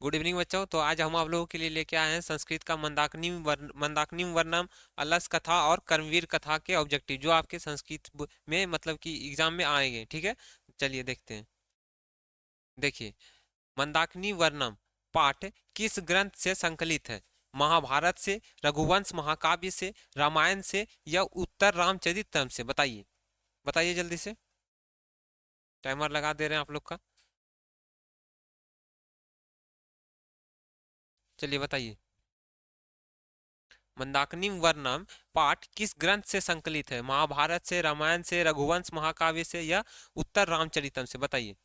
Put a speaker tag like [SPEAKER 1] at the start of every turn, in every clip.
[SPEAKER 1] Good evening बच्चों। तो आज हम आप लोगों के लिए लेके आए हैं संस्कृत का मंदाकिनी वर्णम, अलस कथा और कर्मवीर कथा के ऑब्जेक्टिव, जो आपके संस्कृत में मतलब कि एग्जाम में आएंगे। ठीक है, चलिए देखते हैं। देखिए, मंदाकिनी वर्णम पाठ किस ग्रंथ से संकलित है? महाभारत से, रघुवंश महाकाव्य से, रामायण से या उत्तर रामचरितम से? बताइए, बताइए जल्दी से। टाइमर लगा दे रहे हैं आप लोग का। चलिए बताइए। मंदाकिनी वर्णम पाठ किस ग्रंथ से संकलित है? महाभारत से, रामायण से, रघुवंश महाकाव्य से या उत्तर रामचरितम से? बताइए।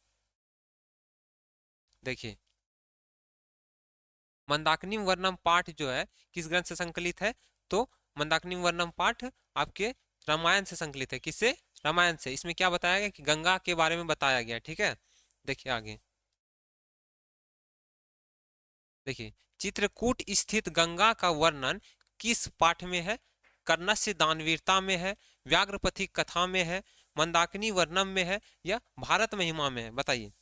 [SPEAKER 1] देखिए, मंदाकिनी वर्णम पाठ जो है किस ग्रंथ से संकलित है? तो मंदाकिनी वर्णम पाठ आपके रामायण से संकलित है। किससे? रामायण से। इसमें क्या बताया गया कि गंगा के बारे में बताया गया। ठीक है, देखिए आगे। देखिए, चित्रकूट स्थित गंगा का वर्णन किस पाठ में है? कर्णस्य दानवीरता में है, व्याघ्रपथी कथा में है, मंदाकिनी वर्णम में है या भारत महिमा में है? बताइए,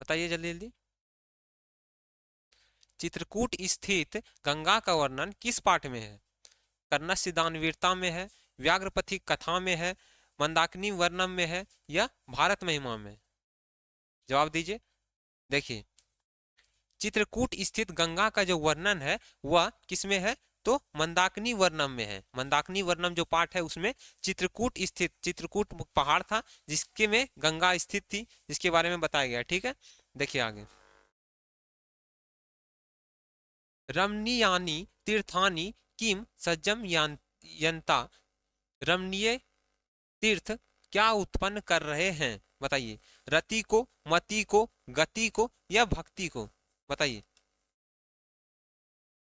[SPEAKER 1] बताइए जल्दी जल्दी। चित्रकूट स्थित गंगा का वर्णन किस पाठ में है? कर्णस्य दानवीरता में है, व्याघ्रपथी कथा में है, मंदाकिनी वर्णम में है या भारत महिमा में? जवाब दीजिए। देखिए, चित्रकूट स्थित गंगा का जो वर्णन है वह किसमें है? तो मंदाकिनी वर्णम में है। मंदाकिनी वर्णम जो पाठ है उसमें चित्रकूट स्थित, चित्रकूट पहाड़ था जिसके में गंगा स्थित थी, जिसके बारे में बताया गया। ठीक है, देखिए आगे। रमणीयानि तीर्थानि किम सज्जम यंता। रमणीय तीर्थ क्या उत्पन्न कर रहे हैं? बताइए। रति को, मति को, गति को या भक्ति को? बताइए।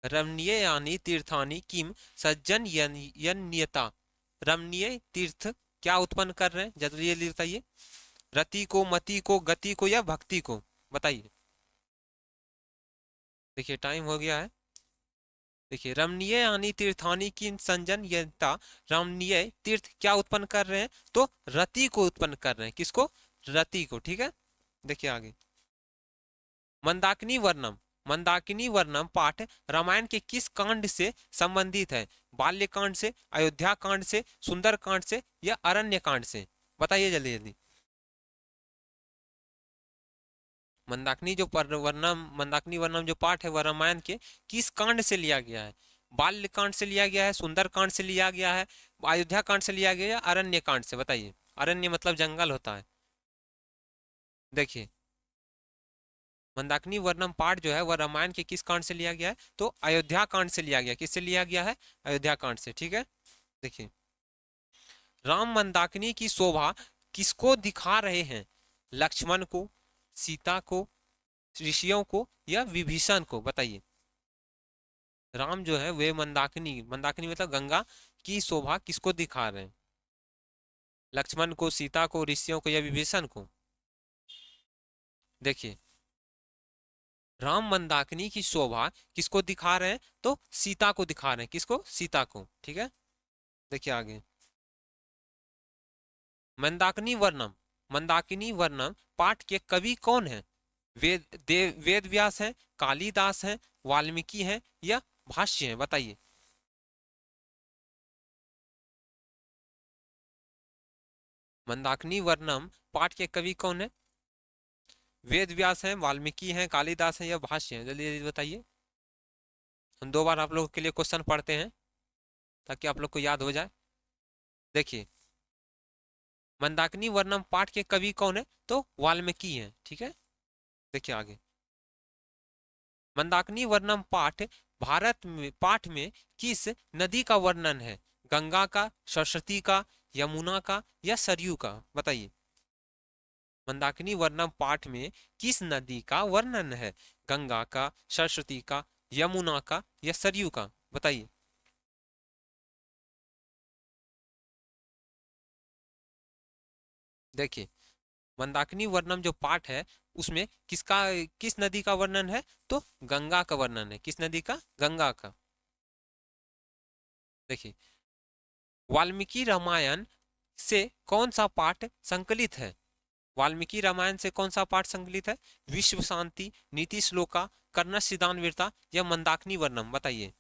[SPEAKER 1] रमणीयानि तीर्थानि किम सज्जन यन्यता। रमणीय तीर्थ क्या उत्पन्न कर रहे हैं? जल्दी जल्दी बताइए। रति को, मति को, गति को या भक्ति को? बताइए। देखिए, टाइम हो गया है। देखिए, रमणीय यानी तीर्थानी की संजन यंता। रमणीय तीर्थ क्या उत्पन्न कर रहे हैं? तो रति को उत्पन्न कर रहे हैं। किसको? रति को। ठीक है, देखिए आगे। मंदाकिनी वर्णम, मंदाकिनी वर्णम पाठ रामायण के किस कांड से संबंधित है? बाल्य कांड से, अयोध्या कांड से, सुंदर कांड से या अरण्य कांड से? बताइए जल्दी जल्दी। मंदाकिनी वर्णम जो पाठ है वह रामायण के किस कांड से लिया गया है? बाल्य कांड से लिया गया है, सुंदर कांड से लिया गया है, अयोध्या कांड से लिया गया है या अरण्य कांड से? बताइए। अरण्य मतलब जंगल होता है। देखिए, मंदाकिनी वर्णम पाठ जो है वह रामायण के किस कांड से लिया गया है? तो अयोध्या कांड से लिया गया। किससे लिया गया है? अयोध्या कांड से। ठीक है, देखिए। राम मंदाकिनी की शोभा किसको दिखा रहे हैं? लक्ष्मण को, सीता को, ऋषियों को या विभीषण को? बताइए। राम जो है वे मंदाकिनी, मंदाकिनी मतलब गंगा की शोभा किसको दिखा रहे हैं? लक्ष्मण को, सीता को, ऋषियों को या विभीषण को? देखिए, राम मंदाकिनी की शोभा किसको दिखा रहे हैं? तो सीता को दिखा रहे हैं। किसको? सीता को। ठीक है, देखिए आगे। मंदाकिनी वर्णम, मंदाकिनी वर्णम पाठ के कवि कौन है? वेद व्यास है, कालिदास है, वाल्मीकि है या भाष्य है? बताइए। मंदाकिनी वर्णम पाठ के कवि कौन है? वेद व्यास हैं, वाल्मीकि हैं, कालिदास हैं या भाष्य हैं? जल्दी जल्दी बताइए। हम दो बार आप लोगों के लिए क्वेश्चन पढ़ते हैं ताकि आप लोग को याद हो जाए। देखिए, मंदाकिनी वर्णम पाठ के कवि कौन है? तो वाल्मीकि हैं। ठीक है, देखिए आगे। मंदाकिनी वर्णम पाठ भारत में पाठ में किस नदी का वर्णन है? गंगा का, सरस्वती का, यमुना का या सरयू का? बताइए। मंदाकिनी वर्णम पाठ में किस नदी का वर्णन है? गंगा का, सरस्वती का, यमुना का या सरयू का? बताइए। देखिए, मंदाकिनी वर्णम जो पाठ है उसमें किसका, किस नदी का वर्णन है? तो गंगा का वर्णन है। किस नदी का? गंगा का। देखिए, वाल्मीकि रामायण से कौन सा पाठ संकलित है? वाल्मीकि रामायण से कौन सा पाठ संकलित है? विश्व शांति, नीति श्लोका, कर्ण सिद्धांत वीरता या मंदाकिनी वर्णम? बताइए।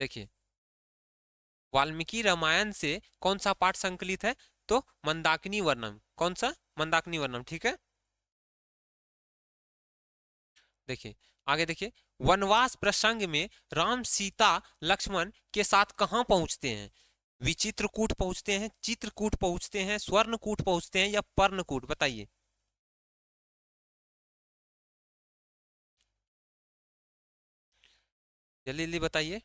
[SPEAKER 1] देखिए, वाल्मीकि रामायण से कौन सा पाठ संकलित है? तो मंदाकिनी वर्णम। कौन सा? मंदाकिनी वर्णम, ठीक है। देखिए, आगे देखिए, वनवास प्रसंग में राम सीता लक्ष्मण के साथ कहाँ पहुंचते हैं? विचित्रकूट पहुंचते हैं, चित्रकूट पहुंचते हैं, स्वर्णकूट पहुंचते हैं या पर्णकूट? बताइए। जल्दी जल्दी बताइए।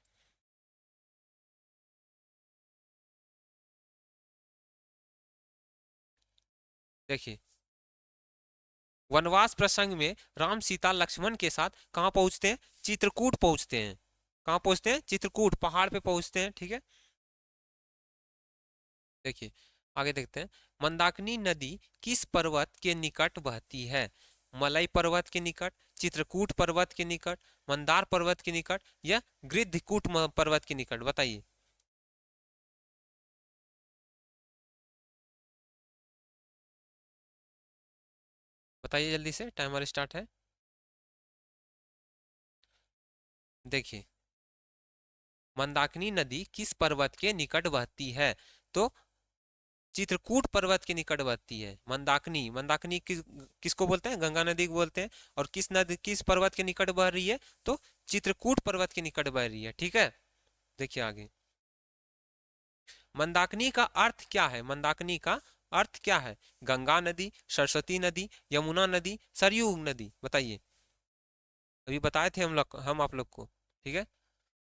[SPEAKER 1] देखिए, वनवास प्रसंग में राम सीता लक्ष्मण के साथ कहाँ पहुंचते हैं? चित्रकूट पहुंचते हैं। कहाँ पहुंचते हैं? चित्रकूट पहाड़ पे पहुंचते हैं, ठीक है। देखिए, आगे देखते हैं, मंदाकिनी नदी किस पर्वत के निकट बहती है? मलय पर्वत के निकट, चित्रकूट पर्वत के निकट, मंदार पर्वत के निकट या गृद्धकूट पर्वत के निकट? बताइए। बताइए जल्दी से, टाइमर स्टार्ट है। देखिए, मंदाकिनी नदी किस पर्वत के निकट बहती है? तो चित्रकूट पर्वत के निकट बहती है मंदाकिनी। मंदाकिनी किसको बोलते हैं? गंगा नदी को बोलते हैं। और किस नदी, किस पर्वत के निकट बह रही है? तो चित्रकूट पर्वत के निकट बह रही है, ठीक है। देखिए आगे, मंदाकिनी का अर्थ क्या है? मंदाकिनी का अर्थ क्या है? गंगा नदी, सरस्वती नदी, यमुना नदी, सरयू नदी? बताइए। अभी बताए थे हम लोग, हम आप लोग को, ठीक है।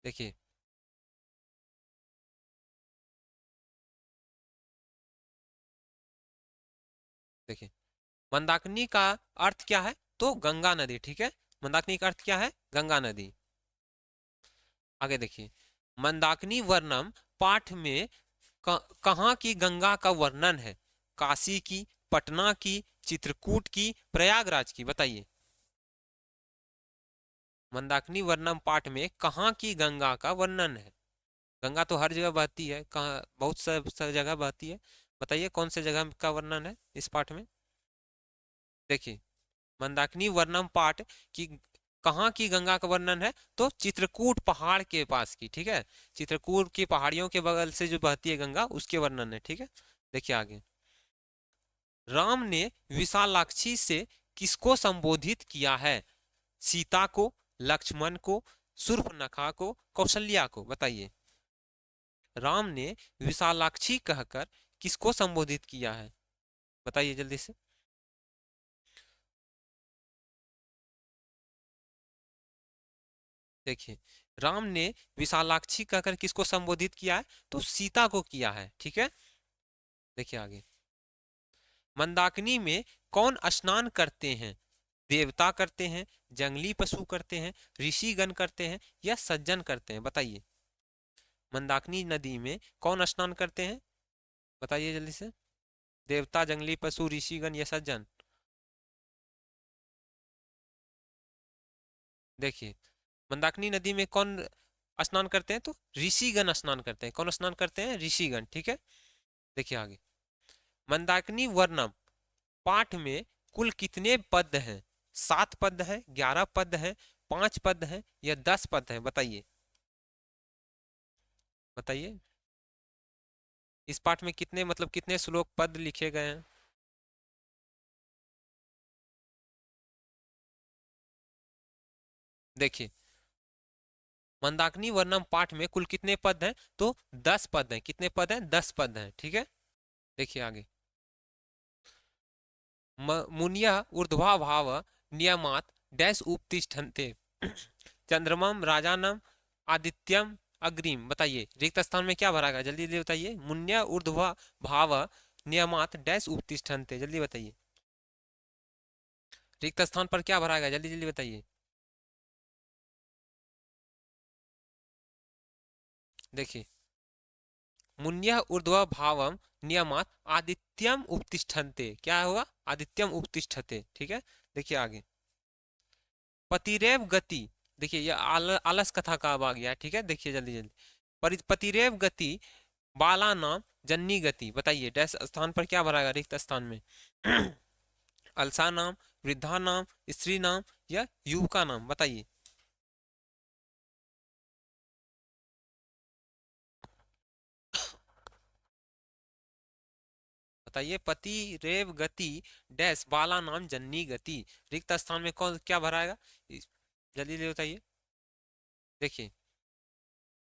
[SPEAKER 1] देखिए, देखिए, मंदाकिनी का अर्थ क्या है? तो गंगा नदी, ठीक है। मंदाकिनी का अर्थ क्या है? गंगा नदी। आगे देखिए, मंदाकिनी वर्णम पाठ में कहाँ की गंगा का वर्णन है? काशी की, पटना की, चित्रकूट की, प्रयागराज की? बताइए। मंदाकिनी वर्णम पाठ में कहाँ की गंगा का वर्णन है? गंगा तो हर जगह बहती है, कहाँ बहुत सा जगह बहती है। बताइए कौन से जगह का वर्णन है इस पाठ में? देखिए, मंदाकिनी वर्णम पाठ की कहाँ की गंगा का वर्णन है? तो चित्रकूट पहाड़ के पास की, ठीक है। चित्रकूट की पहाड़ियों के बगल से जो बहती है गंगा, उसके वर्णन है, ठीक है। देखिए आगे, राम ने विशालाक्षी से किसको संबोधित किया है? सीता को, लक्ष्मण को, शूर्पणखा को, कौशल्या को? बताइए। राम ने विशालाक्षी कहकर किसको संबोधित किया है? बताइए जल्दी से। देखिए, राम ने विशालाक्षी कहकर किसको संबोधित किया है? तो सीता को किया है, ठीक है। देखिए आगे, मंदाकिनी में कौन स्नान करते हैं? देवता करते हैं, जंगली पशु करते हैं, ऋषिगण करते हैं या सज्जन करते हैं? बताइए। मंदाकिनी नदी में कौन स्नान करते हैं? बताइए जल्दी से। देवता, जंगली पशु, ऋषिगण या सज्जन? देखिए, मंदाकिनी नदी में कौन स्नान करते हैं? तो ऋषिगण स्नान करते हैं। कौन स्नान करते हैं? ऋषिगण, ठीक है। देखिए आगे, मंदाकिनी वर्णम पाठ में कुल कितने पद हैं? 7 पद है, 11 पद है, 5 पद है या 10 पद है? बताइए। बताइए, इस पाठ में कितने, मतलब कितने श्लोक पद लिखे गए हैं? देखिए, मंदाकिनी वर्णम पाठ में कुल कितने पद हैं? तो 10 पद हैं। कितने पद हैं? 10 पद हैं, ठीक है। देखिए आगे, मुनिया ऊर्ध्वा भाव नियमात डैश उपतिष्ठन्ते चंद्रमम राजानम आदित्यम अग्रिम? बताइए, रिक्त स्थान में क्या भरा गया? जल्दी जल्दी बताइए। मुन्या ऊर्ध्वा भाव नियमात डैश उपतिष्ठन्ते? जल्दी बताइए। रिक्त स्थान पर क्या भरा गया? जल्दी जल्दी बताइए। देखिए, मुन्य ऊर्ध्व भावम नियमात आदित्यम उपतिष्ठन्ते। क्या होगा? आदित्यम उपतिष्ठते, ठीक है। देखिए आगे, पतिरेव गति, देखिए ये आलस कथा का अब आ गया, ठीक है, देखिए जल्दी जल्दी। पतिरेव गति बाला नाम जन्नी गति, बताइए डैश स्थान पर क्या भराएगा रिक्त स्थान में? अलसा नाम, वृद्धा नाम, स्त्री नाम या युवका नाम, बताइए। बताइए पति रेव गति डैश बाला नाम जन्नी गति, रिक्त स्थान में कौन क्या भराएगा? जल्दी जल्दी बताइए। देखिए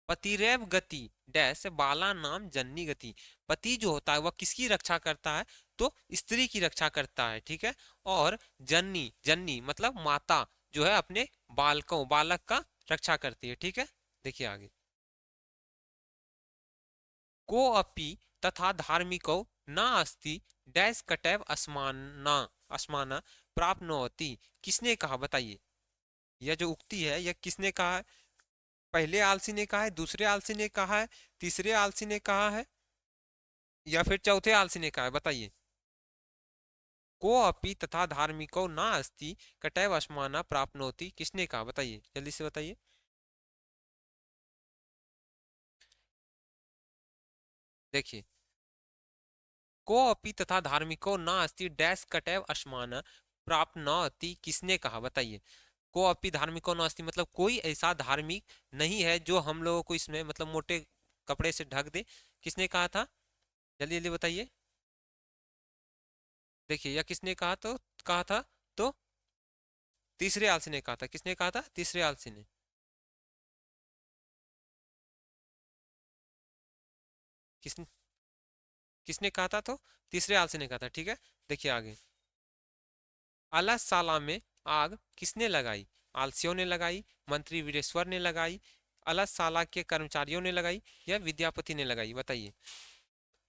[SPEAKER 1] पतिरेव गति डैश बाला नाम जन्नी गति, पति जो होता है वह किसकी रक्षा करता है? तो स्त्री की रक्षा करता है, ठीक है। और जन्नी, जन्नी मतलब माता जो है अपने बालकों बालक का रक्षा करती है, ठीक है। देखिए आगे, को अपि तथा धार्मिको न अस्ति डैश कटैव अस्माना अस्माना प्राप्नोति, किसने कहा? बताइए यह जो उक्ति है यह किसने कहा है? पहले आलसी ने कहा है, दूसरे आलसी ने कहा है, तीसरे आलसी ने कहा है या फिर चौथे आलसी ने कहा है? बताइए। को अपि तथा धार्मिको न अस्ति कटैव अस्माना प्राप्नोति, किसने कहा? बताइए जल्दी से बताइए। देखिए को अपि तथा धार्मिको न अस्ति डैश कटैव अस्माना प्राप्नोति, किसने कहा? बताइए। को अपि धार्मिको न अस्ति मतलब कोई ऐसा धार्मिक नहीं है जो हम लोगों को इसमें मतलब मोटे कपड़े से ढक दे, किसने कहा था? जल्दी जल्दी बताइए। देखिए यह किसने कहा? तो कहा था तो तीसरे आलसी ने कहा था, किसने कहा था? तीसरे आलसी ने। किस किसने कहा था? तो तीसरे आलसी ने कहा था, ठीक है। देखिए आगे, अलससाला में आग किसने लगाई? आलसियों ने लगाई, मंत्री वीरेश्वर ने लगाई, अलससाला के कर्मचारियों ने लगाई या विद्यापति ने लगाई? बताइए।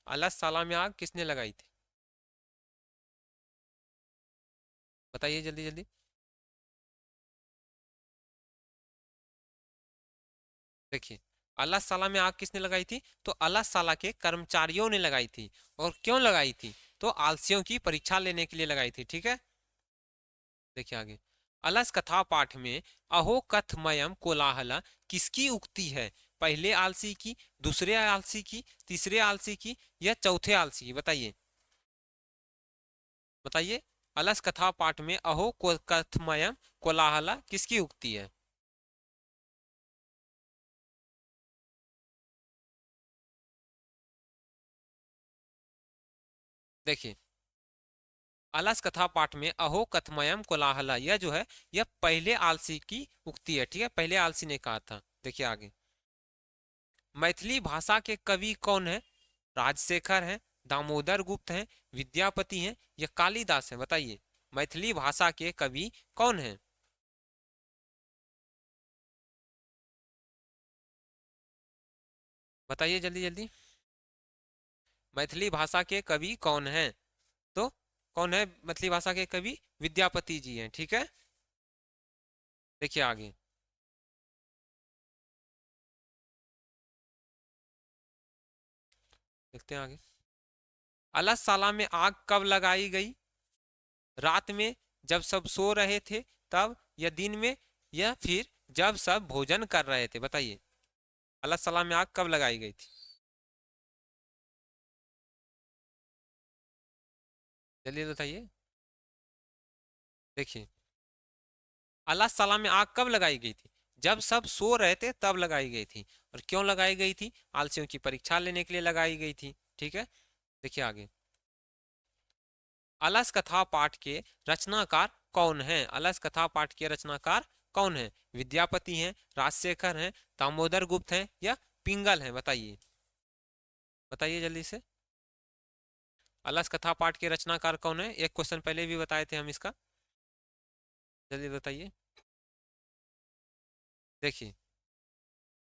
[SPEAKER 1] अलससाला में आग किसने लगाई थी? बताइए जल्दी जल्दी। देखिए अलससाला में आग किसने लगाई थी? तो अलससाला के कर्मचारियों ने लगाई थी। और क्यों लगाई थी? तो आलसियों की परीक्षा लेने के लिए लगाई थी, ठीक है। देखिए आगे, अलस कथा पाठ में अहो कथमयम कोलाहला किसकी उक्ति है? पहले आलसी की, दूसरे आलसी की, तीसरे आलसी की या चौथे आलसी की? बताइए बताइए। अलस कथा पाठ में अहो कथमयम कोलाहला किसकी उक्ति है? देखिए अलस कथा पाठ में अहो कथमयम कोलाहला, यह जो है यह पहले आलसी की उक्ति है, ठीक है, पहले आलसी ने कहा था। देखिए आगे, मैथिली भाषा के कवि कौन है? राजशेखर हैं, दामोदर गुप्त हैं, विद्यापति हैं या कालिदास हैं? बताइए मैथिली भाषा के कवि कौन हैं? बताइए जल्दी जल्दी। मैथिली भाषा के कवि कौन हैं? तो कौन है मैथिली भाषा के कवि? विद्यापति जी हैं, ठीक है। देखिए आगे, देखते हैं आगे, अलससाला में आग कब लगाई गई? रात में जब सब सो रहे थे तब, या दिन में, या फिर जब सब भोजन कर रहे थे? बताइए अलससाला में आग कब लगाई गई थी? जल्दी बताइए। देखिए अलससाला में आग कब लगाई गई थी? जब सब सो रहे थे तब लगाई गई थी। और क्यों लगाई गई थी? आलसियों की परीक्षा लेने के लिए लगाई गई थी, ठीक है। देखिए आगे, अलस कथा पाठ के रचनाकार कौन है? अलस कथा पाठ के रचनाकार कौन है? विद्यापति हैं, राजशेखर हैं, दामोदर गुप्त हैं या पिंगल हैं? बताइए बताइए जल्दी से। अलस कथा पाठ के रचनाकार कौन है? एक क्वेश्चन पहले भी बताए थे हम इसका, जल्दी बताइए। देखिए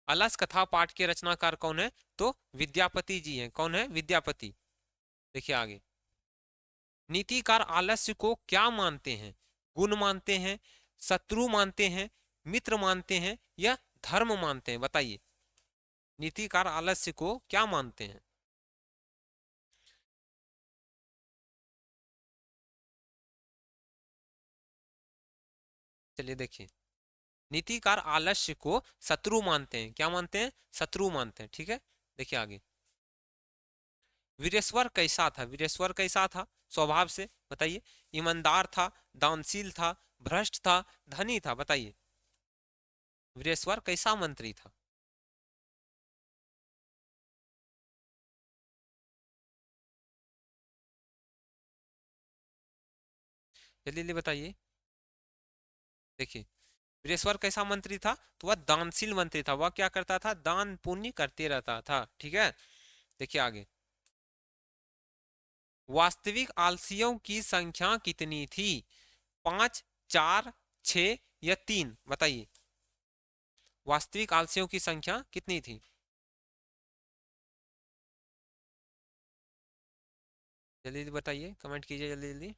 [SPEAKER 1] अलस कथा पाठ के रचनाकार कौन है? तो विद्यापति जी हैं। कौन है? विद्यापति। देखिए आगे, नीतिकार आलस्य को क्या मानते हैं? गुण मानते हैं, शत्रु मानते हैं, मित्र मानते हैं या धर्म मानते हैं? बताइए नीतिकार आलस्य को क्या मानते हैं? चलिए देखिए, नीतिकार आलस्य को शत्रु मानते हैं। क्या मानते हैं? शत्रु मानते हैं। ठीक है, देखिए आगे। वीरेश्वर कैसा था? वीरेश्वर कैसा था स्वभाव से? बताइए। ईमानदार था, दानशील था, भ्रष्ट था, धनी था? बताइए, वीरेश्वर कैसा मंत्री था? जल्दी जल्दी बताइए। देखिए, वीरेश्वर कैसा मंत्री था? तो वह दानशील मंत्री था। वह क्या करता था? दान पुण्य करते रहता था। ठीक है, देखिए आगे। वास्तविक आलसियों की संख्या कितनी थी? 5, 4, 6 या 3? बताइए, वास्तविक आलसियों की संख्या कितनी थी? जल्दी जल्दी बताइए, कमेंट कीजिए जल्दी जल्दी।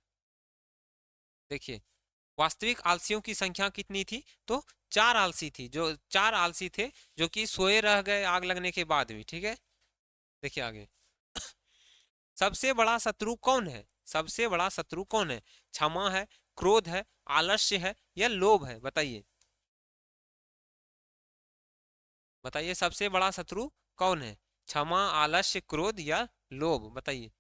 [SPEAKER 1] देखिए, वास्तविक आलसियों की संख्या कितनी थी? तो 4 आलसी थी, जो 4 आलसी थे जो कि सोए रह गए आग लगने के बाद भी। ठीक है, देखिए आगे। सबसे बड़ा शत्रु कौन है? सबसे बड़ा शत्रु कौन है? क्षमा है, क्रोध है, आलस्य है या लोभ है? बताइए, बताइए सबसे बड़ा शत्रु कौन है? क्षमा, आलस्य, क्रोध या लोभ? बताइए।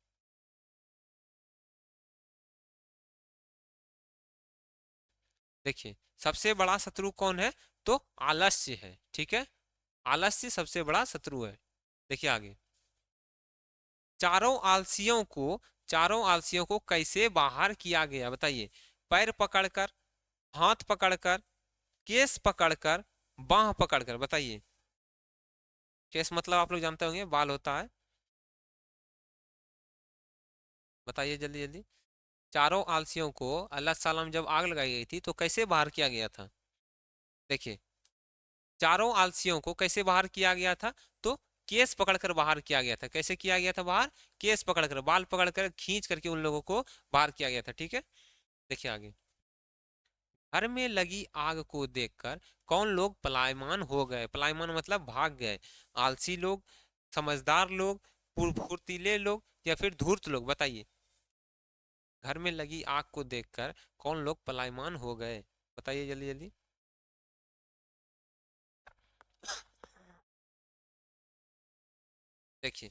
[SPEAKER 1] देखिए, सबसे बड़ा शत्रु कौन है? तो आलस्य है। ठीक है, आलस्य सबसे बड़ा शत्रु है। देखिए आगे। चारों आलसियों को चारों आलसियों को कैसे बाहर किया गया? बताइए। पैर पकड़कर, हाथ पकड़कर, केस पकड़कर, बाह पकड़कर? बताइए। केस मतलब आप लोग जानते होंगे, बाल होता है। बताइए जल्दी जल्दी। चारों आलसियों को अल्लाह सल्लम जब आग लगाई गई थी तो कैसे बाहर किया गया था? देखिए, चारों आलसियों को कैसे बाहर किया गया था? तो केस पकड़कर बाहर किया गया था। कैसे किया गया था बाहर? केस पकड़कर, बाल पकड़कर, खींच करके उन लोगों को बाहर किया गया था। ठीक है, देखिए आगे। घर में लगी आग को देखकर कौन लोग पलायमान हो गए? पलायमान मतलब भाग गए। आलसी लोग, समझदार लोग, फुर्तीले लोग या फिर धूर्त लोग? बताइए, घर में लगी आग को देखकर कौन लोग पलायमान हो गए? बताइए जल्दी जल्दी। देखिए,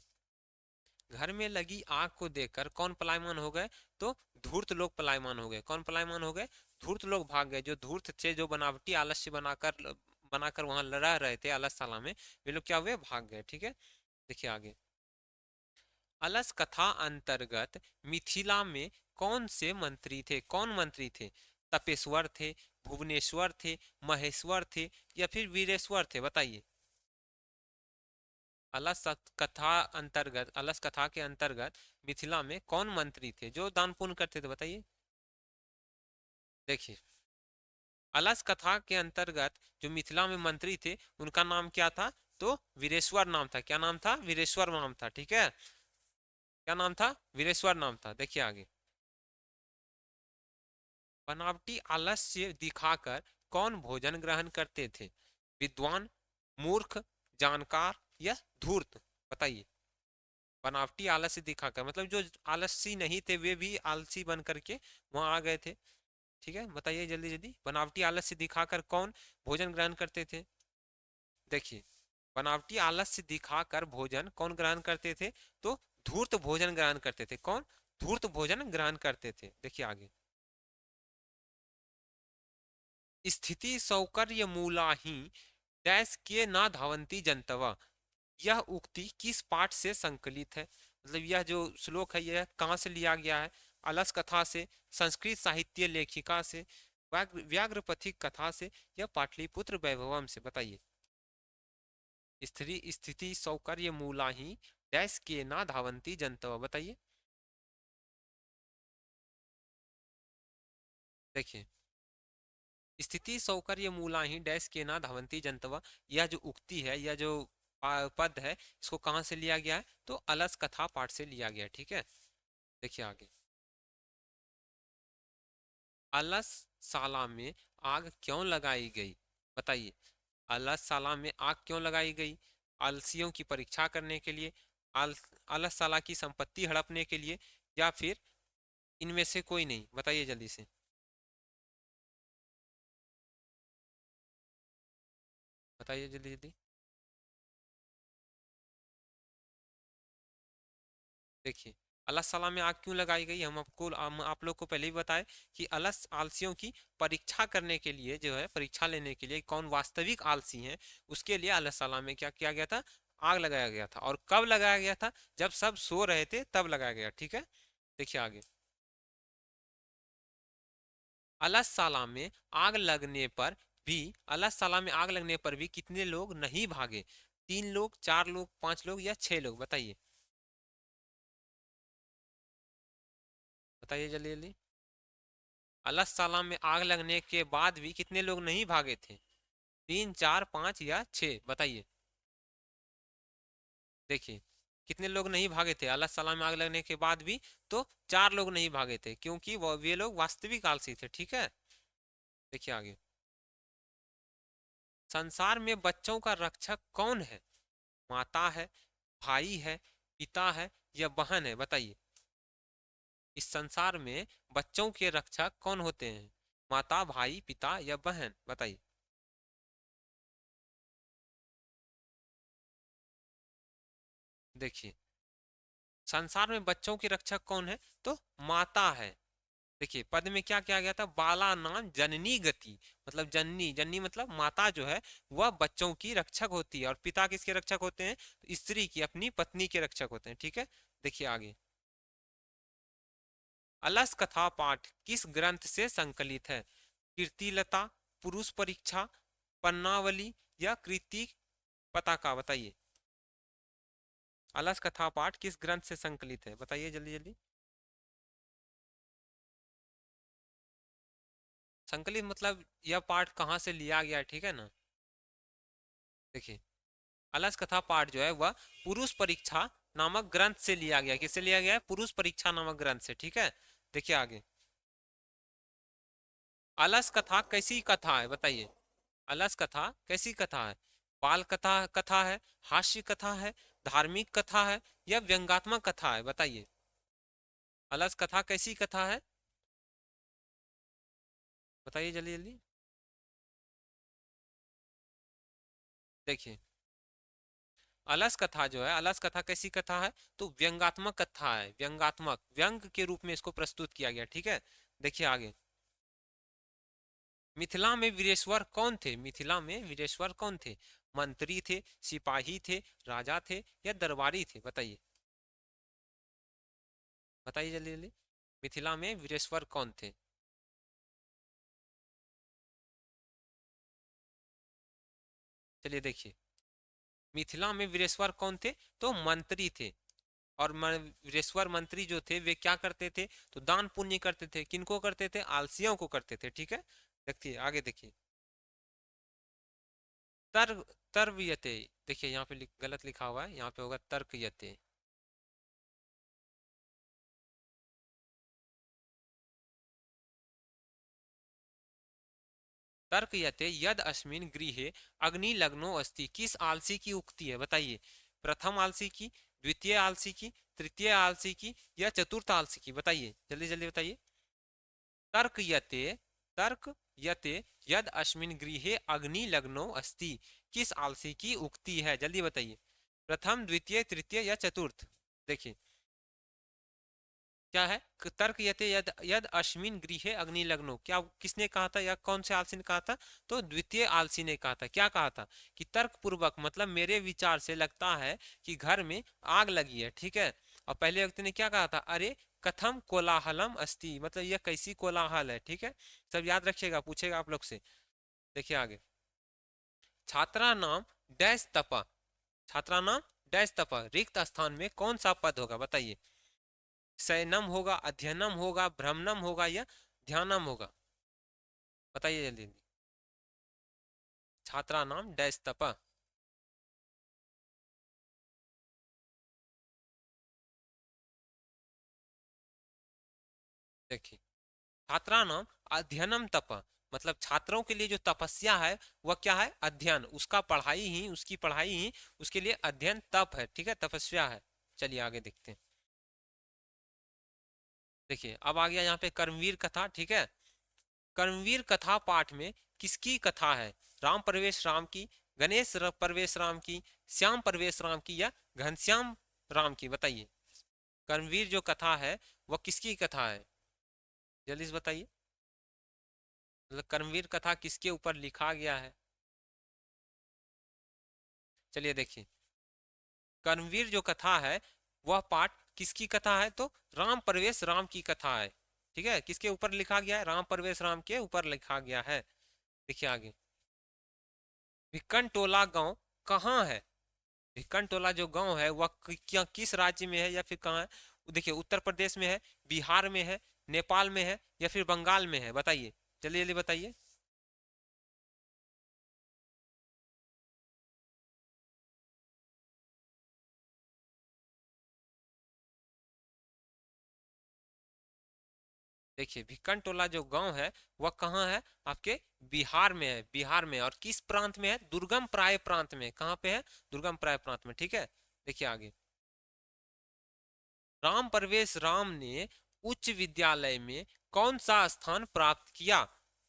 [SPEAKER 1] घर में लगी आग को देखकर कौन पलायमान हो गए? तो धूर्त लोग पलायमान हो गए। कौन पलायमान हो गए? धूर्त लोग भाग गए। जो धूर्त थे, जो बनावटी आलस्य बनाकर बनाकर वहां लड़ा रहे थे आलसशाला में, वे लोग क्या हुए? भाग गए। ठीक है, देखिए आगे। अलस कथा अंतर्गत मिथिला में कौन से मंत्री थे? कौन मंत्री थे? तपेश्वर थे, भुवनेश्वर थे, महेश्वर थे या फिर वीरेश्वर थे? बताइए। अलस कथा के अंतर्गत मिथिला में कौन मंत्री थे जो दान पुण्य करते थे? बताइए। देखिए, अलस कथा के अंतर्गत जो मिथिला में मंत्री थे उनका नाम क्या था? तो वीरेश्वर नाम था। क्या नाम था? वीरेश्वर नाम था। ठीक है, क्या नाम था? वीरेश्वर नाम था। देखिए आगे। बनावटी आलस्य दिखाकर कौन भोजन ग्रहण करते थे? विद्वान, मूर्ख, जानकार या धूर्त? बताइए। बनावटी आलस्य दिखाकर मतलब जो आलसी नहीं थे वे भी आलसी बन करके वहां आ गए थे। ठीक है, बताइए जल्दी जल्दी। बनावटी आलस्य दिखाकर कौन भोजन ग्रहण करते थे? देखिए, बनावटी आलस्य दिखाकर भोजन कौन ग्रहण करते थे? तो धूर्त भोजन ग्रहण करते थे। कौन? धूर्त भोजन ग्रहण करते थे। देखिए आगे। स्थिति सौकर्य मूलाहि डैश के ना धावंती जनतवा, यह उक्ति किस पाठ से संकलित है? मतलब यह जो श्लोक है यह कहाँ से लिया गया है? अलस कथा से, संस्कृत साहित्य लेखिका से, व्याघ्रपथिक कथा से या पाटलिपुत्र वैभवम से? बताइए। स्त्री स्थिति सौकर्य मूलाहि डैश के ना धावंती जनतवा? बताइए। देखिए, स्थिति सौकर्य मूलाहि डैश के ना धावंती जनतवा, यह जो उक्ति है, यह जो पद है, इसको कहाँ से लिया गया है? तो अलस कथा पाठ से लिया गया है। ठीक है, देखिए आगे। अलस साला में आग क्यों लगाई गई? बताइए। अलसशाला में आग क्यों लगाई गई? आलसियों की परीक्षा करने के लिए, आल अलसशाला की संपत्ति हड़पने के लिए या फिर इनमें से कोई नहीं? बताइए जल्दी से। बताइए जल्दी जल्दी। देखिए, अलसला में आग क्यों लगाई गई, हम आप लोग को पहले ही बताए कि अलस आलसियों की परीक्षा करने के लिए जो है, परीक्षा लेने के लिए कौन वास्तविक आलसी हैं, उसके लिए अलसला में क्या किया गया था, आग लगाया गया था। और कब लगाया गया था, जब सब सो रहे थे तब लगाया गया। ठीक है, देखिए आगे। अलसला में आग लगने पर भी अलसला में आग लगने पर भी कितने लोग नहीं भागे? 3 लोग, 4 लोग, 5 लोग या 6 लोग? बताइए, बताइए जल्दी जल्दी। अलसला में आग लगने के बाद भी कितने लोग नहीं भागे थे? 3, 4, 5 या 6? बताइए। देखिए, कितने लोग नहीं भागे थे अलसला में आग लगने के बाद भी? तो 4 लोग नहीं भागे थे, क्योंकि वो वे लोग वास्तविक आलसी थे। ठीक है, देखिए आगे। संसार में बच्चों का रक्षक कौन है? माता है, भाई है, पिता है या बहन है? बताइए। इस संसार में बच्चों के रक्षक कौन होते हैं? माता, भाई, पिता या बहन? बताइए। देखिए, संसार में बच्चों के रक्षक कौन है? तो माता है। देखिए, पद में क्या किया गया था, बाला नाम जननी गति, मतलब जननी, जननी मतलब माता जो है वह बच्चों की रक्षक होती है। और पिता किसके रक्षक होते हैं? तो स्त्री की, अपनी पत्नी के रक्षक होते हैं। ठीक है, देखिए आगे। अलस कथा पाठ किस ग्रंथ से संकलित है? कीर्तिलता, पुरुष परीक्षा, पन्नावली या कृति पताका? बताइए। अलस कथा पाठ किस ग्रंथ से संकलित है? बताइए जल्दी जल्दी। संकलित मतलब यह पाठ कहाँ से लिया गया है, ठीक है ना। देखिए, अलस कथा पाठ जो है वह पुरुष परीक्षा नामक ग्रंथ से लिया गया। किससे लिया गया है? पुरुष परीक्षा नामक ग्रंथ से। ठीक है, देखिए आगे। अलस कथा कैसी कथा है? बताइए। अलस कथा कैसी कथा है? बाल कथा कथा है, हास्य कथा है, धार्मिक कथा है या व्यंगात्मक कथा है? बताइए। अलस कथा कैसी कथा है? बताइए जल्दी जल्दी। देखिए, अलस कथा जो है, अलस कथा कैसी कथा है? तो व्यंगात्मक कथा है, व्यंगात्मक, व्यंग के रूप में इसको प्रस्तुत किया गया। ठीक है, देखिए आगे। मिथिला में वीरेश्वर कौन थे? मिथिला में वीरेश्वर कौन थे? मंत्री थे, सिपाही थे, राजा थे या दरबारी थे? बताइए, बताइए जल्दी जल्दी। मिथिला में वीरेश्वर कौन थे? चलिए देखिए, मिथिला में वीरेश्वर कौन थे? तो मंत्री थे। और वीरेश्वर मंत्री जो थे वे क्या करते थे? तो दान पुण्य करते थे। किनको करते थे? आलसियों को करते थे। ठीक है, देखिए आगे देखिए। तर्क, तर्कयते। देखिए यहाँ पे गलत लिखा हुआ है, यहाँ पे होगा तर्कयते। तर्कयते यद अस्मिन गृहे अग्नि लग्नो अस्ति किस आलसी की उक्ति है? बताइए। प्रथम आलसी की, द्वितीय आलसी की, तृतीय आलसी की या चतुर्थ आलसी की? बताइए जल्दी जल्दी बताइए। तर्कयते, तर्कयते यद अस्मिन गृहे अग्नि लग्नो अस्ति किस आलसी की उक्ति है? जल्दी बताइए। प्रथम, द्वितीय, तृतीय या चतुर्थ? देखिए, क्या है? तर्क यते यद यद अश्विन गृहे अग्नि लग्नो, क्या किसने कहा था या कौन से आलसी ने कहा था? तो द्वितीय आलसी ने कहा था। क्या कहा था? कि तर्क पूर्वक, मतलब मेरे विचार से लगता है कि घर में आग लगी है। ठीक है, और पहले व्यक्ति ने क्या कहा था? अरे कथम कोलाहलम अस्ति, मतलब यह कैसी कोलाहल है। ठीक है, सब याद रखिएगा, पूछेगा आप लोग से। देखिए आगे। छात्रा नाम डैश तपा, छात्रा नाम डैश तपा रिक्त स्थान में कौन सा पद होगा? बताइए। शयनम होगा, अध्ययनम होगा, भ्रमणम होगा या ध्यानम होगा? बताइए जल्दी जल्दी। छात्रा नाम डैश तप। देखिए, छात्रा नाम अध्ययनम तप, मतलब छात्रों के लिए जो तपस्या है वह क्या है? अध्ययन, उसका पढ़ाई ही, उसकी पढ़ाई ही उसके लिए अध्ययन तप है। ठीक है, तपस्या है। चलिए आगे देखते हैं। देखिए, अब आ गया यहाँ पे कर्मवीर कथा। ठीक है, कर्मवीर कथा पाठ में किसकी कथा है? राम प्रवेश राम की, परवेश राम की, श्याम परवेश राम की, या घनश्याम राम की? बताइए। कर्मवीर जो कथा है वह किसकी कथा है? जल्दी से बताइए। मतलब कर्मवीर कथा किसके ऊपर लिखा गया है? चलिए देखिए, कर्मवीर जो कथा है वह पाठ किसकी कथा है? तो राम परवेश राम की कथा है। ठीक है, किसके ऊपर लिखा गया है? राम परवेश राम के ऊपर लिखा गया है। देखिए आगे, भिक्कन टोला गांव कहाँ है? भिक्कन टोला जो गांव है वह क्या किस राज्य में है या फिर कहाँ है? देखिए, उत्तर प्रदेश में है, बिहार में है, नेपाल में है, या फिर बंगाल में है? बताइए, जल्दी जल्दी बताइए। देखिए, भिक्कन टोला जो गांव है वह कहाँ है? आपके बिहार में है, बिहार में। और किस प्रांत में है? दुर्गम प्राय प्रांत में। कहाँ पे है? दुर्गम प्राय प्रांत में। ठीक है, देखिए आगे, राम परवेश राम ने उच्च विद्यालय में कौन सा स्थान प्राप्त किया?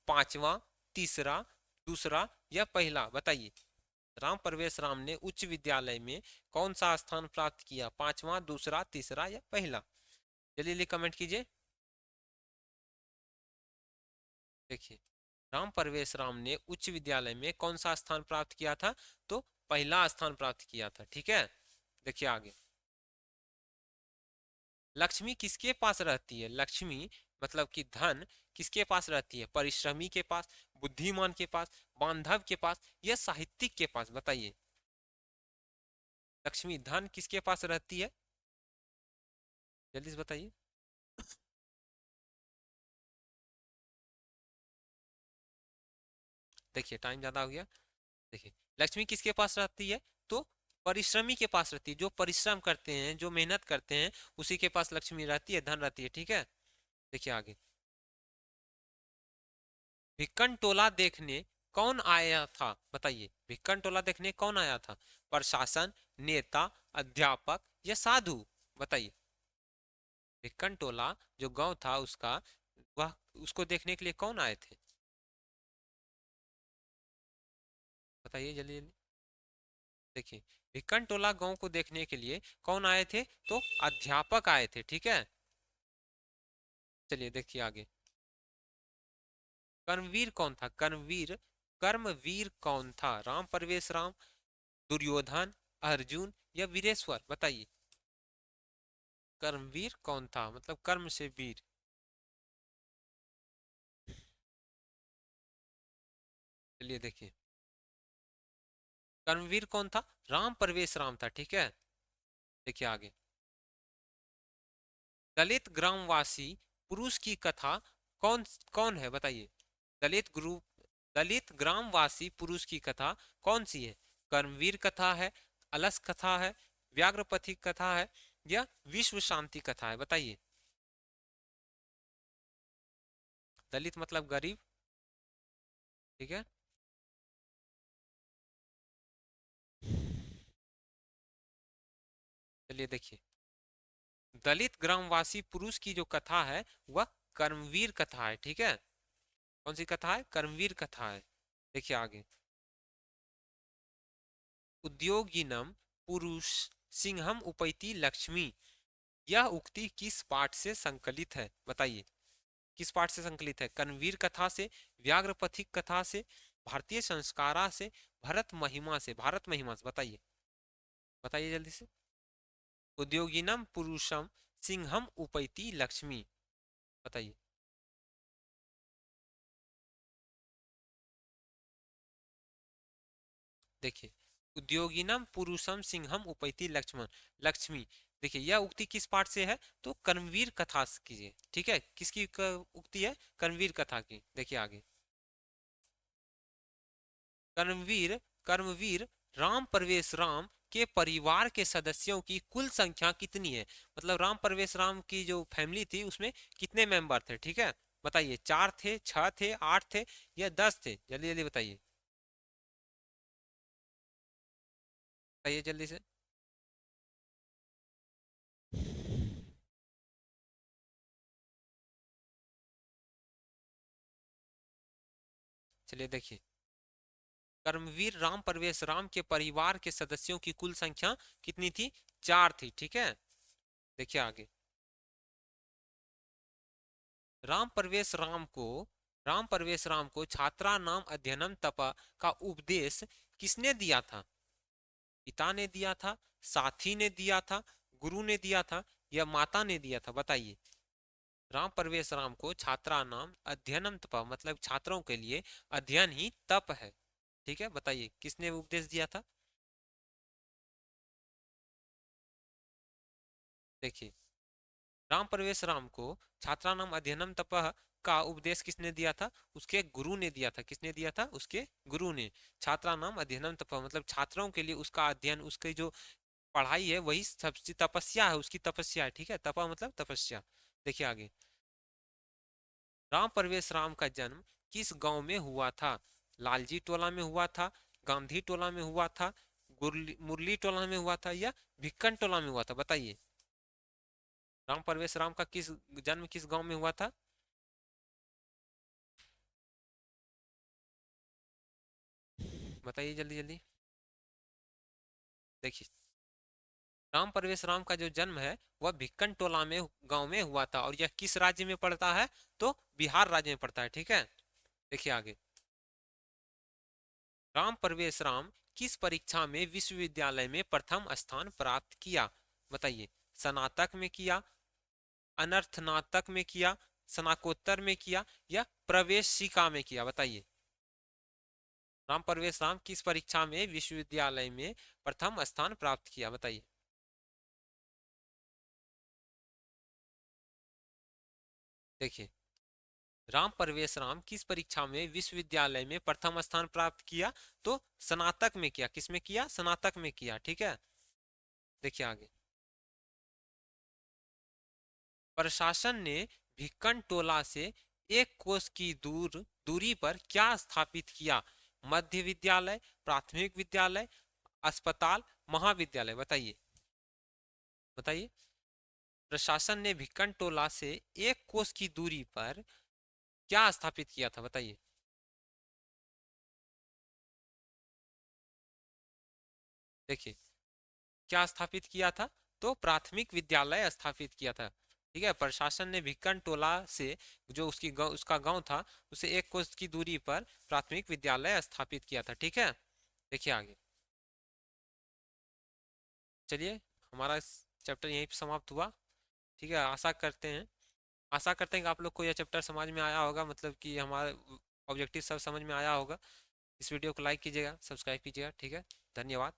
[SPEAKER 1] पांचवा, तीसरा, दूसरा, या पहला? बताइए। राम परवेश राम ने उच्च विद्यालय में कौन सा स्थान प्राप्त किया? पांचवा, दूसरा, तीसरा, या पहला? जल्दी जल्दी कमेंट कीजिए। देखिए, राम परवेश राम ने उच्च विद्यालय में कौन सा स्थान प्राप्त किया था? तो पहला स्थान प्राप्त किया था। ठीक है, देखिए आगे, लक्ष्मी किसके पास रहती है? लक्ष्मी मतलब कि धन किसके पास रहती है? परिश्रमी के पास, बुद्धिमान के पास, बांधव के पास, या साहित्यिक के पास? बताइए। लक्ष्मी धन किसके पास रहती है? जल्दी से बताइए। देखिए, टाइम ज्यादा हो गया। देखिए, लक्ष्मी किसके पास रहती है? तो परिश्रमी के पास रहती है। जो परिश्रम करते हैं, जो मेहनत करते हैं, उसी के पास लक्ष्मी रहती है, धन रहती है। ठीक है, देखिए आगे, भिक्कन टोला देखने कौन आया था? बताइए, भिक्कन टोला देखने कौन आया था? प्रशासन, नेता, अध्यापक, या साधु? बताइए। भिक्कन टोला जो गांव था उसका, वह उसको देखने के लिए कौन आए थे? बताइए जल्दी जल्दी। देखिए, भिक्कन टोला गांव को देखने के लिए कौन आए थे? तो अध्यापक आए थे। ठीक है, चलिए देखिए आगे, कर्मवीर कौन था? कर्मवीर कौन था? राम परवेश राम, दुर्योधन, अर्जुन, या वीरेश्वर? बताइए। कर्मवीर कौन था? मतलब कर्म से वीर। चलिए देखिए, कर्मवीर कौन था? राम परवेश राम था। ठीक है, देखिए आगे, दलित ग्रामवासी पुरुष की कथा कौन कौन है? बताइए। दलित ग्रामवासी पुरुष की कथा कौन सी है? कर्मवीर कथा है, अलस कथा है, व्याघ्रपथी कथा है, या विश्व शांति कथा है? बताइए। दलित मतलब गरीब। ठीक है, चलिए देखिए, दलित ग्रामवासी पुरुष की जो कथा है वह कर्मवीर कथा है। ठीक है, कौन सी कथा है? कर्मवीर कथा है। देखिए आगे, उद्योगिनम पुरुष सिंहम उपैति लक्ष्मी, यह उक्ति किस पाठ से संकलित है? बताइए, किस पाठ से संकलित है? कर्मवीर कथा से, व्याघ्रपथिक कथा से, भारतीय संस्कारा से, भारत महिमा से? बताइए, बताइए जल्दी से। उद्योगिनम पुरुषम सिंहम उपैति लक्ष्मी, बताइए। देखिए, उद्योगिनम पुरुषम सिंहम उपैति लक्ष्मी। देखिए, यह उक्ति किस पाठ से है? तो कर्मवीर कथा की है। ठीक है, किसकी उक्ति है? कर्मवीर कथा की। देखिए आगे, कर्मवीर कर्मवीर राम परवेश राम के परिवार के सदस्यों की कुल संख्या कितनी है? मतलब राम परवेश राम की जो फैमिली थी उसमें कितने मेंबर थे? ठीक है, बताइए। चार थे, छह थे, आठ थे, या 10 थे? जल्दी जल्दी बताइए, बताइए जल्दी से। चलिए देखिए, कर्मवीर राम प्रवेश राम के परिवार के सदस्यों की कुल संख्या कितनी थी? 4 थी। ठीक है, देखिए आगे। राम प्रवेश राम को छात्रा नाम अध्ययनम तप का उपदेश किसने दिया था? पिता ने दिया था, साथी ने दिया था, गुरु ने दिया था, या माता ने दिया था? बताइए। राम प्रवेश राम को छात्रा नाम अध्ययनम तप मतलब छात्रों के लिए अध्ययन ही तप है। ठीक है, बताइए किसने उपदेश दिया था? देखिए, राम प्रवेश राम को छात्रा नाम अध्ययनम तप का उपदेश किसने दिया था? उसके गुरु ने दिया था। किसने दिया था? उसके गुरु ने। छात्रा नाम अध्ययनम तप मतलब छात्रों के लिए उसका अध्ययन, उसकी जो पढ़ाई है वही सबसे तपस्या है, उसकी तपस्या है। ठीक है, तपा मतलब तपस्या। देखिए आगे। राम प्रवेश राम का जन्म किस गांव में हुआ था? लालजी टोला में हुआ था, गांधी टोला में हुआ था, मुरली टोला में हुआ था, या भिक्कन टोला में हुआ था? बताइए। राम प्रवेश राम का जन्म किस गांव में हुआ था? बताइए जल्दी जल्दी। देखिए, राम प्रवेश राम का जो जन्म है वह भिक्कन टोला में गांव में हुआ था, और यह किस राज्य में पड़ता है? तो बिहार राज्य में पड़ता है। ठीक है, देखिए आगे। राम प्रवेश राम किस परीक्षा में विश्वविद्यालय में प्रथम स्थान प्राप्त किया? बताइए। स्नातक में किया, अनर्थनातक में किया, स्नाकोत्तर में किया, या प्रवेशिका में किया? बताइए। राम प्रवेश राम किस परीक्षा में विश्वविद्यालय में प्रथम स्थान प्राप्त किया? बताइए। देखिए, राम प्रवेश राम किस परीक्षा में विश्वविद्यालय में प्रथम स्थान प्राप्त किया? तो स्नातक में किया। किसमें किया? स्नातक में किया। ठीक है, देखिए आगे। प्रशासन ने भिक्कन टोला से 1 कोस की दूरी पर क्या स्थापित किया? मध्य विद्यालय, प्राथमिक विद्यालय, अस्पताल, महाविद्यालय? बताइए। बताइए। प्रशासन ने भिक्कन टोला से 1 कोस की दूरी पर क्या स्थापित किया था? बताइए। देखिए, क्या स्थापित किया था? तो प्राथमिक विद्यालय स्थापित किया था। ठीक है, प्रशासन ने भिक्कन टोला से जो उसका गांव था उसे 1 कोस की दूरी पर प्राथमिक विद्यालय स्थापित किया था। ठीक है, देखिए आगे। चलिए, हमारा चैप्टर यहीं पे समाप्त हुआ। ठीक है, आशा करते हैं कि आप लोग को यह चैप्टर समझ में आया होगा, मतलब कि हमारा ऑब्जेक्टिव सब समझ में आया होगा। इस वीडियो को लाइक कीजिएगा, सब्सक्राइब कीजिएगा। ठीक है, धन्यवाद।